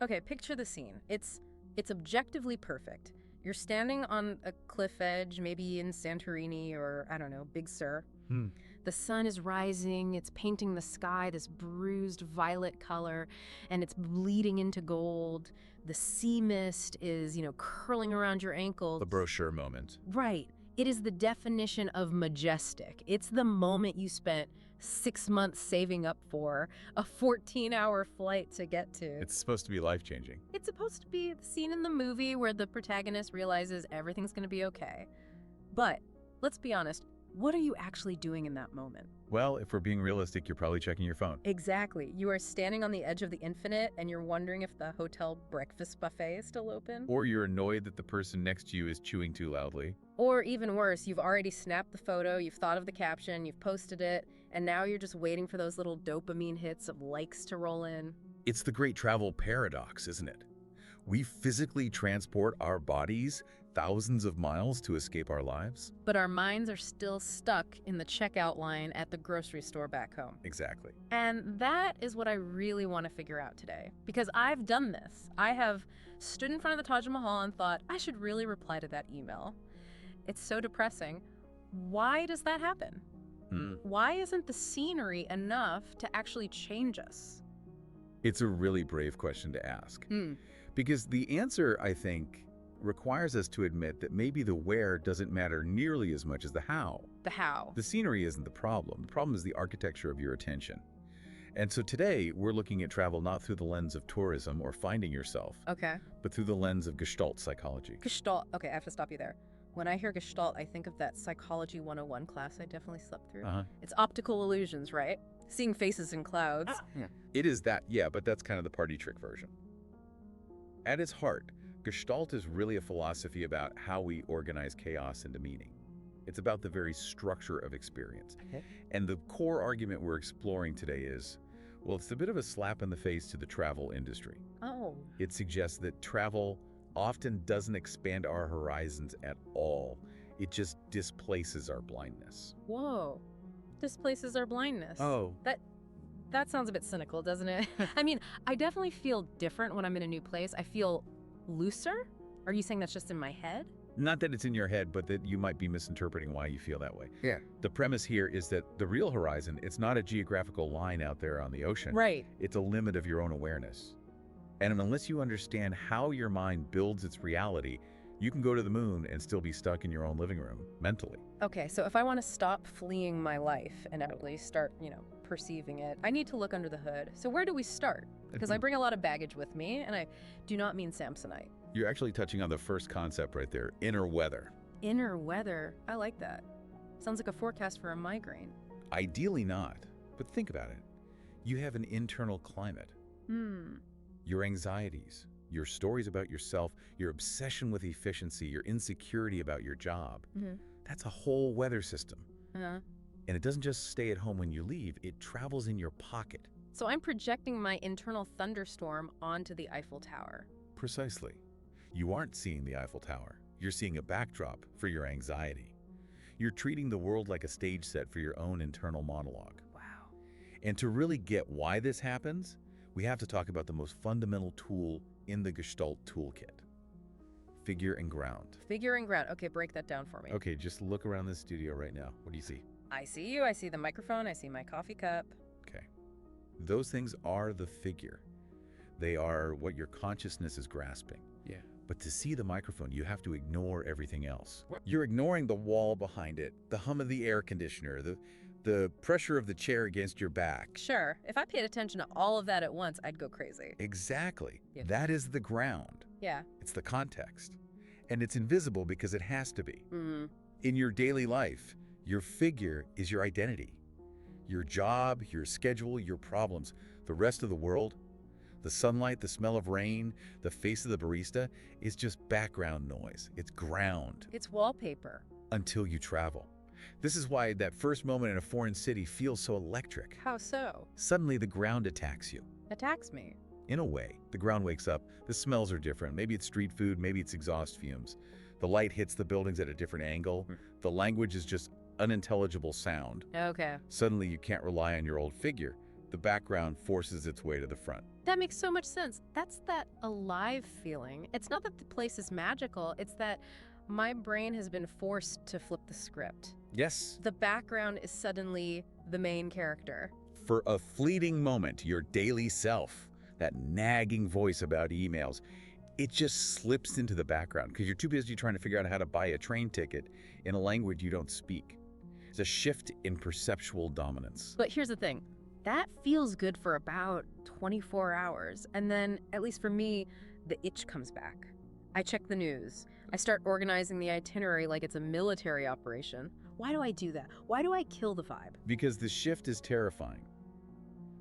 Okay, picture the scene. It's objectively perfect. You're standing on a cliff edge, maybe in Santorini or, I don't know, Big Sur. Hmm. The sun is rising, it's painting the sky this bruised violet color, and it's bleeding into gold. The sea mist is, curling around your ankles. The brochure moment. Right. It is the definition of majestic. It's the moment you spent 6 months saving up for, a 14-hour flight to get to. It's supposed to be life-changing. It's supposed to be the scene in the movie where the protagonist realizes everything's going to be okay. But let's be honest, what are you actually doing in that moment? Well, if we're being realistic, you're probably checking your phone. Exactly. You are standing on the edge of the infinite and you're wondering if the hotel breakfast buffet is still open. Or you're annoyed that the person next to you is chewing too loudly. Or even worse, you've already snapped the photo, you've thought of the caption, you've posted it, and now you're just waiting for those little dopamine hits of likes to roll in. It's the great travel paradox, isn't it? We physically transport our bodies thousands of miles to escape our lives. But our minds are still stuck in the checkout line at the grocery store back home. Exactly. And that is what I really want to figure out today. Because I've done this. I have stood in front of the Taj Mahal and thought, I should really reply to that email. It's so depressing. Why does that happen? Why isn't the scenery enough to actually change us? It's a really brave question to ask. Because the answer, I think, requires us to admit that maybe the where doesn't matter nearly as much as the how. The how. The scenery isn't the problem. The problem is the architecture of your attention. And so today, we're looking at travel not through the lens of tourism or finding yourself, Okay. but through the lens of Gestalt psychology. Gestalt. Okay, I have to stop you there. When I hear Gestalt, I think of that Psychology 101 class I definitely slept through. It's optical illusions, right? Seeing faces in clouds. It is that, yeah, but that's kind of the party trick version. At its heart, Gestalt is really a philosophy about how we organize chaos into meaning. It's about the very structure of experience. And the core argument we're exploring today is, well, it's a bit of a slap in the face to the travel industry. Oh. It suggests that travel often doesn't expand our horizons at all. It just displaces our blindness. Whoa. Displaces our blindness. Oh. That sounds a bit cynical, doesn't it? I mean, I definitely feel different when I'm in a new place. I feel looser? Are you saying that's just in my head? Not that it's in your head, but that you might be misinterpreting why you feel that way. Yeah. The premise here is that the real horizon, it's not a geographical line out there on the ocean. Right. It's a limit of your own awareness. And unless you understand how your mind builds its reality, you can go to the moon and still be stuck in your own living room, mentally. Okay, so if I want to stop fleeing my life and at least start, perceiving it, I need to look under the hood. So where do we start? Because I bring a lot of baggage with me, and I do not mean Samsonite. You're actually touching on the first concept right there, inner weather. Inner weather. I like that. Sounds like a forecast for a migraine. Ideally not, but think about it. You have an internal climate. Your anxieties, your stories about yourself, your obsession with efficiency, your insecurity about your job. That's a whole weather system. And it doesn't just stay at home when you leave, it travels in your pocket. So I'm projecting my internal thunderstorm onto the Eiffel Tower. Precisely. You aren't seeing the Eiffel Tower. You're seeing a backdrop for your anxiety. You're treating the world like a stage set for your own internal monologue. Wow. And to really get why this happens, we have to talk about the most fundamental tool in the Gestalt toolkit. Figure and ground. Figure and ground. Okay, break that down for me. Okay, just look around the studio right now. What do you see? I see you. I see the microphone. I see my coffee cup. Okay. Those things are the figure. They are what your consciousness is grasping. Yeah. But to see the microphone, you have to ignore everything else. You're ignoring the wall behind it, the hum of the air conditioner, the pressure of the chair against your back. Sure. If I paid attention to all of that at once, I'd go crazy. Exactly. Yeah. That is the ground. Yeah. It's the context. And it's invisible because it has to be. In your daily life, your figure is your identity. Your job, your schedule, your problems. The rest of the world, the sunlight, the smell of rain, the face of the barista, is just background noise. It's ground. It's wallpaper. Until you travel. This is why that first moment in a foreign city feels so electric. How so? Suddenly the ground attacks you. Attacks me. In a way, the ground wakes up. The smells are different. Maybe it's street food, maybe it's exhaust fumes. The light hits the buildings at a different angle. The language is just unintelligible sound. Okay. Suddenly you can't rely on your old figure. the background forces its way to the front. That makes so much sense. That's that alive feeling. It's not that the place is magical, it's that my brain has been forced to flip the script. Yes. The background is suddenly the main character. For a fleeting moment, your daily self, that nagging voice about emails, it just slips into the background because you're too busy trying to figure out how to buy a train ticket in a language you don't speak. It's a shift in perceptual dominance. But here's the thing. That feels good for about 24 hours. And then, at least for me, the itch comes back. I check the news. I start organizing the itinerary like it's a military operation. Why do I do that? Why do I kill the vibe? Because the shift is terrifying.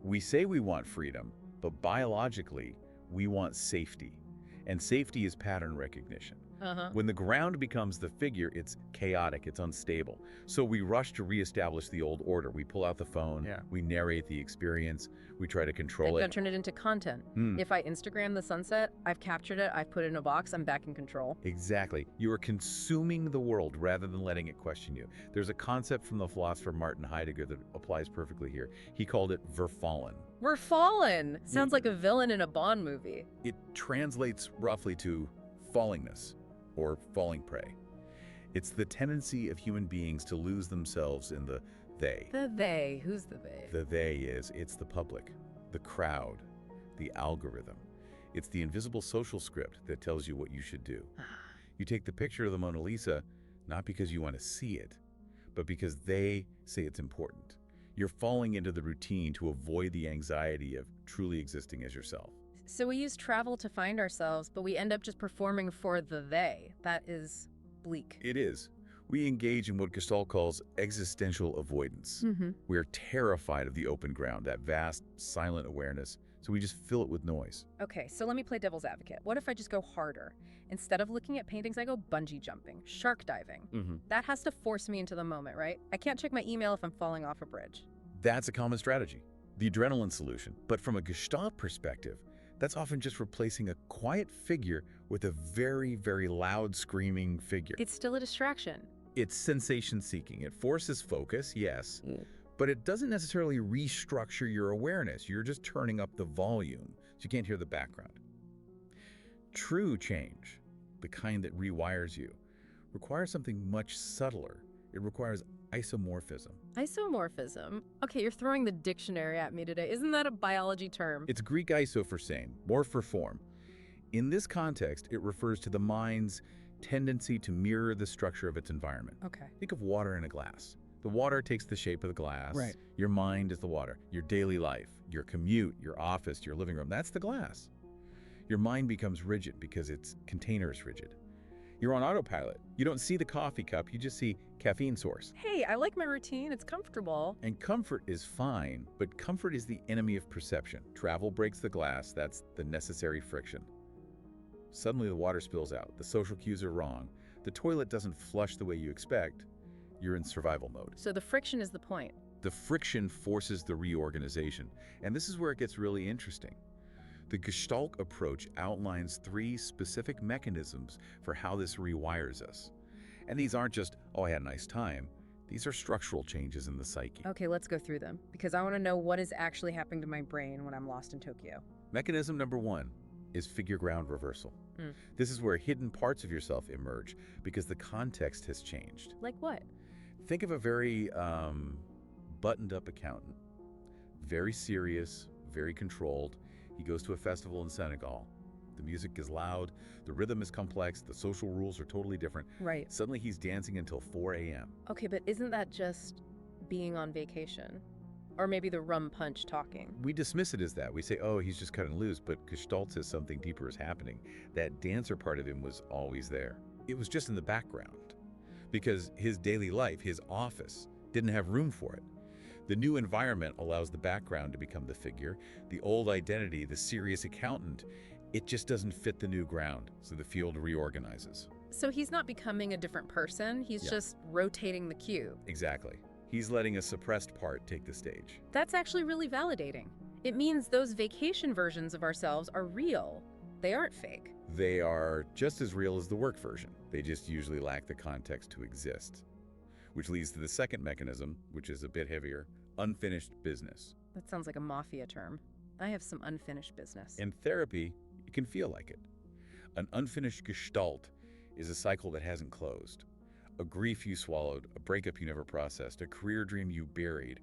We say we want freedom, but biologically, we want safety. And safety is pattern recognition. When the ground becomes the figure, it's chaotic, it's unstable. So we rush to reestablish the old order. We pull out the phone, we narrate the experience, we try to control it. And turn it into content. If I Instagram the sunset, I've captured it, I've put it in a box, I'm back in control. Exactly. You are consuming the world rather than letting it question you. There's a concept from the philosopher Martin Heidegger that applies perfectly here. He called it verfallen. We're fallen! Sounds like a villain in a Bond movie. It translates roughly to fallingness, or falling prey. It's the tendency of human beings to lose themselves in the they. The they. Who's the they? The they it's the public, the crowd, the algorithm. It's the invisible social script that tells you what you should do. You take the picture of the Mona Lisa, not because you want to see it, but because they say it's important. You're falling into the routine to avoid the anxiety of truly existing as yourself. So we use travel to find ourselves, but we end up just performing for the they. That is bleak. It is. We engage in what Gestalt calls existential avoidance. We are terrified of the open ground, that vast, silent awareness, so we just fill it with noise. Okay, so let me play devil's advocate. What if I just go harder? Instead of looking at paintings, I go bungee jumping, shark diving. That has to force me into the moment, right? I can't check my email if I'm falling off a bridge. That's a common strategy, the adrenaline solution. But from a Gestalt perspective, that's often just replacing a quiet figure with a very, very loud screaming figure. It's still a distraction. It's sensation-seeking. It forces focus, yes, but it doesn't necessarily restructure your awareness. You're just turning up the volume, so you can't hear the background. True change, the kind that rewires you, requires something much subtler. It requires isomorphism. Isomorphism? Okay, you're throwing the dictionary at me today. Isn't that a biology term? It's Greek iso for same, morph for form. In this context, it refers to the mind's tendency to mirror the structure of its environment. Okay. Think of water in a glass. The water takes the shape of the glass. Right. Your mind is the water. Your daily life, your commute, your office, your living room, that's the glass. Your mind becomes rigid because its container is rigid. You're on autopilot. You don't see the coffee cup, you just see caffeine source. Hey, I like my routine. It's comfortable. And comfort is fine, but comfort is the enemy of perception. Travel breaks the glass. That's the necessary friction. Suddenly the water spills out. The social cues are wrong. The toilet doesn't flush the way you expect. You're in survival mode. So the friction is the point. The friction forces the reorganization. And this is where it gets really interesting. The Gestalt approach outlines 3 specific mechanisms for how this rewires us. And these aren't just, oh, I had a nice time. These are structural changes in the psyche. Okay, let's go through them, because I want to know what is actually happening to my brain when I'm lost in Tokyo. Mechanism number 1 is figure ground reversal. This is where hidden parts of yourself emerge because the context has changed. Like what? Think of a very buttoned-up accountant. Very serious, very controlled. He goes to a festival in Senegal. The music is loud, the rhythm is complex, the social rules are totally different. Right. Suddenly he's dancing until 4 a.m. Okay, but isn't that just being on vacation? Or maybe the rum punch talking? We dismiss it as that. We say, oh, he's just cutting loose, but Gestalt says something deeper is happening. That dancer part of him was always there. It was just in the background because his daily life, his office, didn't have room for it. The new environment allows the background to become the figure. The old identity, the serious accountant, it just doesn't fit the new ground, so the field reorganizes. So he's not becoming a different person, he's just rotating the cube. Exactly. He's letting a suppressed part take the stage. That's actually really validating. It means those vacation versions of ourselves are real. They aren't fake. They are just as real as the work version. They just usually lack the context to exist. Which leads to the second mechanism, which is a bit heavier, unfinished business. That sounds like a mafia term. I have some unfinished business. In therapy, it can feel like it. An unfinished gestalt is a cycle that hasn't closed. A grief you swallowed, a breakup you never processed, a career dream you buried.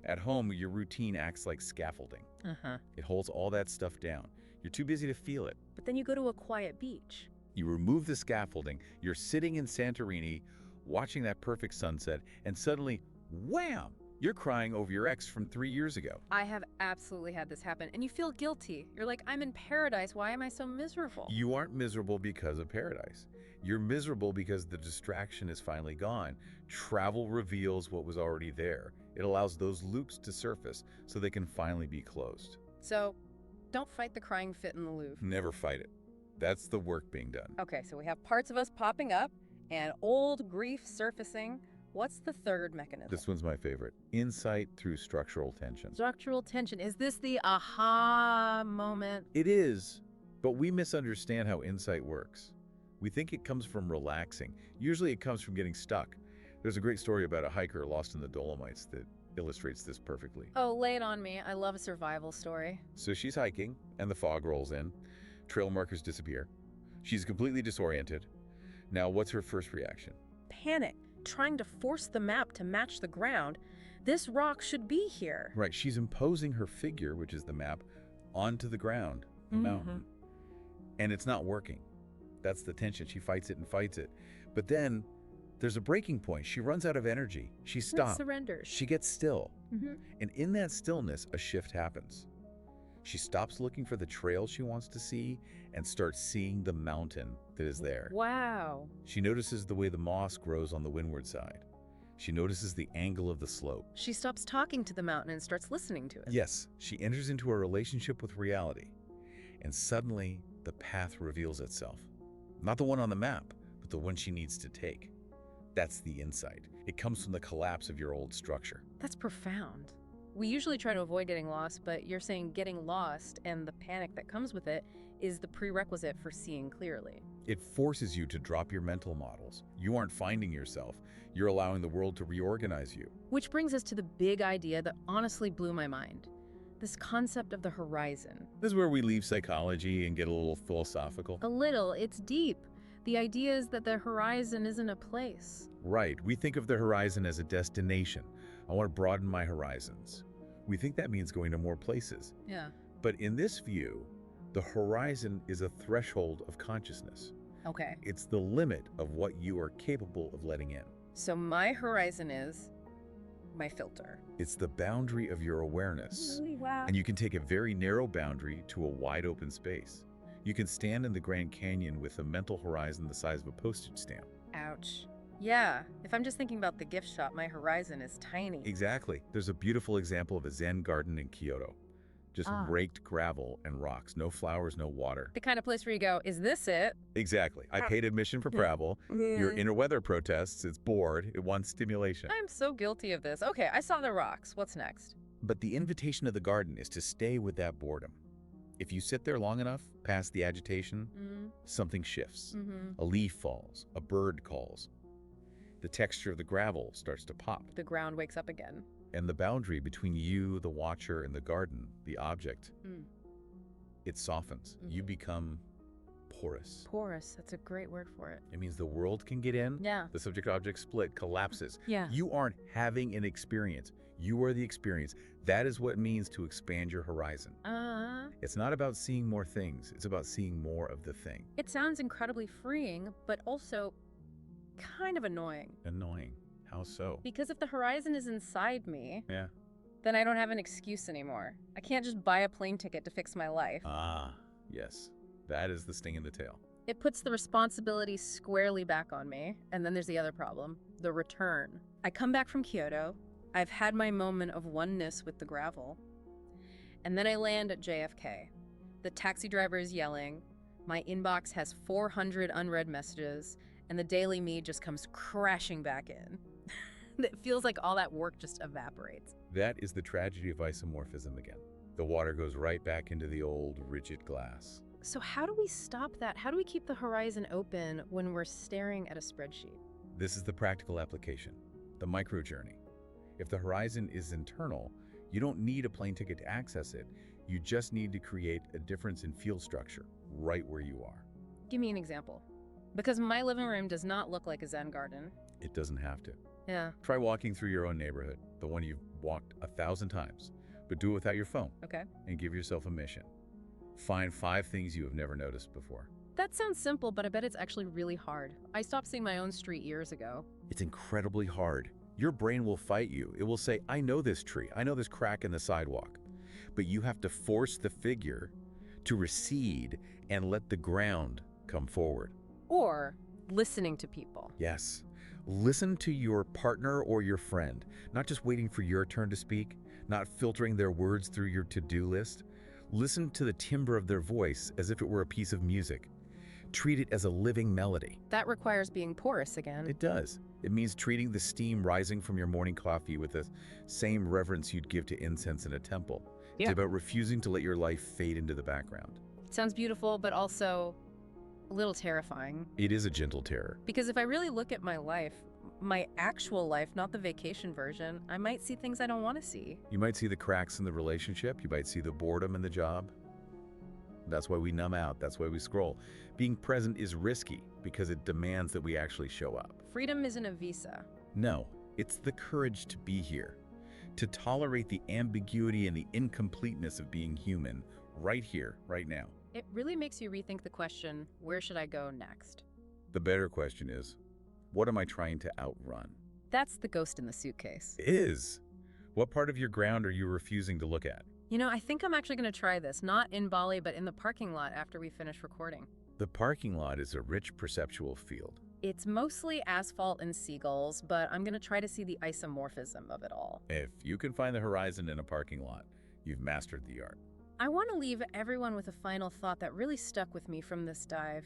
At home, your routine acts like scaffolding. It holds all that stuff down. You're too busy to feel it. But then you go to a quiet beach. You remove the scaffolding, you're sitting in Santorini, watching that perfect sunset, and suddenly, wham! You're crying over your ex from 3 years ago. I have absolutely had this happen, and you feel guilty. You're like, I'm in paradise. Why am I so miserable? You aren't miserable because of paradise. You're miserable because the distraction is finally gone. Travel reveals what was already there. It allows those loops to surface so they can finally be closed. So, don't fight the crying fit in the Louvre. Never fight it. That's the work being done. Okay, so we have parts of us popping up and old grief surfacing. What's the third mechanism? This one's my favorite. Insight through structural tension. Structural tension. Is this the aha moment? It is, but we misunderstand how insight works. We think it comes from relaxing. Usually it comes from getting stuck. There's a great story about a hiker lost in the Dolomites that illustrates this perfectly. Oh, lay it on me. I love a survival story. So she's hiking, and the fog rolls in. Trail markers disappear. She's completely disoriented. Now, what's her first reaction? Panic, trying to force the map to match the ground. This rock should be here. Right, she's imposing her figure, which is the map, onto the ground, the mountain. And it's not working. That's the tension. She fights it and fights it. But then there's a breaking point. She runs out of energy. She stops. Surrenders. She gets still. And in that stillness, a shift happens. She stops looking for the trail she wants to see and starts seeing the mountain that is there. Wow. She notices the way the moss grows on the windward side. She notices the angle of the slope. She stops talking to the mountain and starts listening to it. Yes, she enters into a relationship with reality. And suddenly, the path reveals itself. Not the one on the map, but the one she needs to take. That's the insight. It comes from the collapse of your old structure. That's profound. We usually try to avoid getting lost, but you're saying getting lost and the panic that comes with it is the prerequisite for seeing clearly. It forces you to drop your mental models. You aren't finding yourself. You're allowing the world to reorganize you. Which brings us to the big idea that honestly blew my mind. This concept of the horizon. This is where we leave psychology and get a little philosophical. A little, it's deep. The idea is that the horizon isn't a place. Right, we think of the horizon as a destination. I want to broaden my horizons. We think that means going to more places. Yeah. But in this view, the horizon is a threshold of consciousness. Okay. It's the limit of what you are capable of letting in. So my horizon is my filter. It's the boundary of your awareness. Wow. And you can take a very narrow boundary to a wide open space. You can stand in the Grand Canyon with a mental horizon the size of a postage stamp. Ouch. Yeah, if I'm just thinking about the gift shop, my horizon is tiny. Exactly. There's a beautiful example of a Zen garden in Kyoto. Just raked gravel and rocks. No flowers, no water. The kind of place where you go, is this it? Exactly. I paid admission for travel. You're in a weather protests. It's bored. It wants stimulation. I'm so guilty of this. Okay, I saw the rocks. What's next? But the invitation of the garden is to stay with that boredom. If you sit there long enough, past the agitation, something shifts. A leaf falls. A bird calls. The texture of the gravel starts to pop. The ground wakes up again. And the boundary between you, the watcher, and the garden, the object, it softens. You become porous. Porous, that's a great word for it. It means the world can get in. Yeah. The subject-object split collapses. Yeah. You aren't having an experience. You are the experience. That is what it means to expand your horizon. It's not about seeing more things. It's about seeing more of the thing. It sounds incredibly freeing, but also kind of annoying. Annoying. How so? Because if the horizon is inside me, Yeah. then I don't have an excuse anymore. I can't just buy a plane ticket to fix my life. Ah, yes. That is the sting in the tail. It puts the responsibility squarely back on me. And then there's the other problem, the return. I come back from Kyoto. I've had my moment of oneness with the gravel. And then I land at JFK. The taxi driver is yelling. My inbox has 400 unread messages. And the daily me just comes crashing back in. It feels like all that work just evaporates. That is the tragedy of isomorphism again. The water goes right back into the old, rigid glass. So how do we stop that? How do we keep the horizon open when we're staring at a spreadsheet? This is the practical application, the micro journey. If the horizon is internal, You don't need a plane ticket to access it. You just need to create a difference in field structure right where you are. Give me an example. Because my living room does not look like a Zen garden. It doesn't have to. Yeah. Try walking through your own neighborhood, the one you've walked 1,000 times, but do it without your phone. Okay. And give yourself a mission. Find 5 things you have never noticed before. That sounds simple, but I bet it's actually really hard. I stopped seeing my own street years ago. It's incredibly hard. Your brain will fight you. It will say, I know this tree. I know this crack in the sidewalk. But you have to force the figure to recede and let the ground come forward. Or listening to people. Yes. Listen to your partner or your friend, not just waiting for your turn to speak, not filtering their words through your to-do list. Listen to the timbre of their voice as if it were a piece of music. Treat it as a living melody. That requires being porous again. It does. It means treating the steam rising from your morning coffee with the same reverence you'd give to incense in a temple. Yeah. It's about refusing to let your life fade into the background. Sounds beautiful, but also a little terrifying. It is a gentle terror. Because if I really look at my life, my actual life, not the vacation version, I might see things I don't want to see. You might see the cracks in the relationship. You might see the boredom in the job. That's why we numb out. That's why we scroll. Being present is risky because it demands that we actually show up. Freedom isn't a visa. No, it's the courage to be here, to tolerate the ambiguity and the incompleteness of being human right here, right now. It really makes you rethink the question, where should I go next? The better question is, what am I trying to outrun? That's the ghost in the suitcase. It is. What part of your ground are you refusing to look at? You know, I think I'm actually going to try this, not in Bali, but in the parking lot after we finish recording. The parking lot is a rich perceptual field. It's mostly asphalt and seagulls, but I'm going to try to see the isomorphism of it all. If you can find the horizon in a parking lot, you've mastered the art. I want to leave everyone with a final thought that really stuck with me from this dive.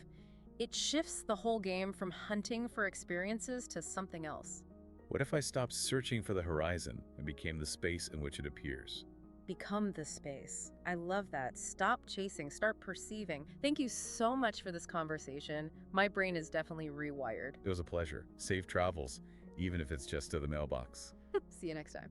It shifts the whole game from hunting for experiences to something else. What if I stopped searching for the horizon and became the space in which it appears? Become the space. I love that. Stop chasing, start perceiving. Thank you so much for this conversation. My brain is definitely rewired. It was a pleasure. Safe travels, even if it's just to the mailbox. See you next time.